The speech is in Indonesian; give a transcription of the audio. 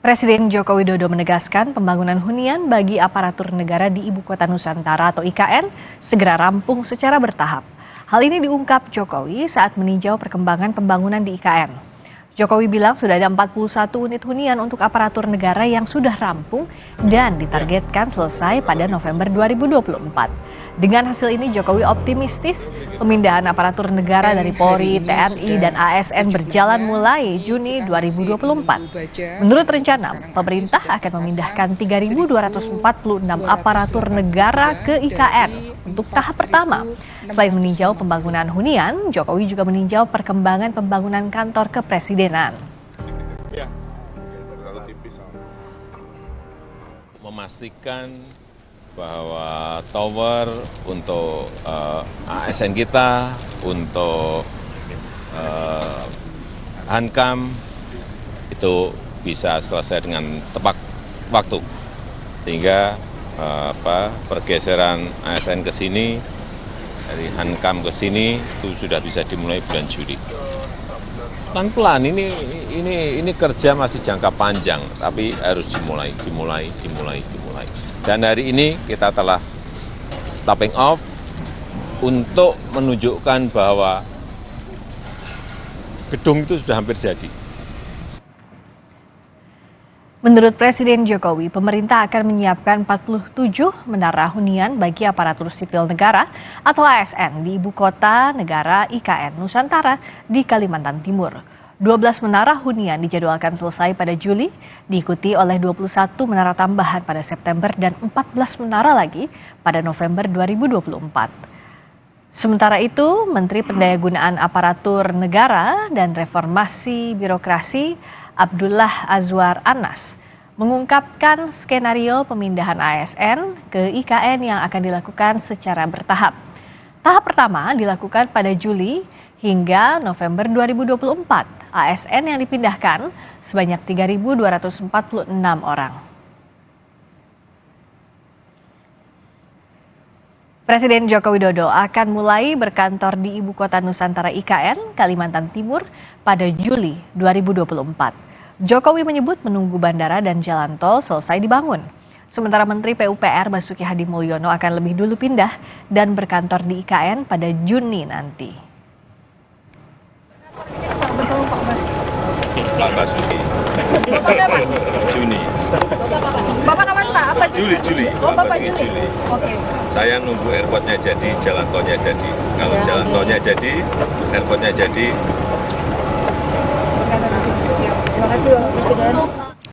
Presiden Joko Widodo menegaskan pembangunan hunian bagi aparatur negara di Ibu Kota Nusantara atau IKN segera rampung secara bertahap. Hal ini diungkap Jokowi saat meninjau perkembangan pembangunan di IKN. Jokowi bilang sudah ada 41 unit hunian untuk aparatur negara yang sudah rampung dan ditargetkan selesai pada November 2024. Dengan hasil ini Jokowi optimistis pemindahan aparatur negara dari Polri, TNI, dan ASN berjalan mulai Juni 2024. Menurut rencana, pemerintah akan memindahkan 3.246 aparatur negara ke IKN untuk tahap pertama. Selain meninjau pembangunan hunian, Jokowi juga meninjau perkembangan pembangunan kantor kepresidenan. Memastikan bahwa tower untuk ASN kita, untuk Hankam itu bisa selesai dengan tepat waktu, sehingga pergeseran ASN ke sini dari Hankam ke sini itu sudah bisa dimulai bulan Juli. Pelan-pelan, ini kerja masih jangka panjang, tapi harus dimulai. Dan hari ini kita telah topping off untuk menunjukkan bahwa gedung itu sudah hampir jadi. Menurut Presiden Jokowi, pemerintah akan menyiapkan 47 menara hunian bagi aparatur sipil negara atau ASN di Ibu Kota Negara IKN Nusantara di Kalimantan Timur. 12 menara hunian dijadwalkan selesai pada Juli, diikuti oleh 21 menara tambahan pada September dan 14 menara lagi pada November 2024. Sementara itu, Menteri Pendayagunaan Aparatur Negara dan Reformasi Birokrasi Abdullah Azwar Anas mengungkapkan skenario pemindahan ASN ke IKN yang akan dilakukan secara bertahap. Tahap pertama dilakukan pada Juli hingga November 2024. ASN yang dipindahkan sebanyak 3.246 orang. Presiden Joko Widodo akan mulai berkantor di Ibu Kota Nusantara IKN, Kalimantan Timur pada Juli 2024. Jokowi menyebut menunggu bandara dan jalan tol selesai dibangun. Sementara Menteri PUPR Basuki Hadimulyono akan lebih dulu pindah dan berkantor di IKN pada Juni nanti. Pak Basuki. Juni. Bapak kapan Pak? Apa Juli. Oh, Bapak Juli. Oke. Saya nunggu airportnya jadi, jalan tolnya jadi. Kalau jalan tolnya jadi, airportnya jadi. Terima kasih.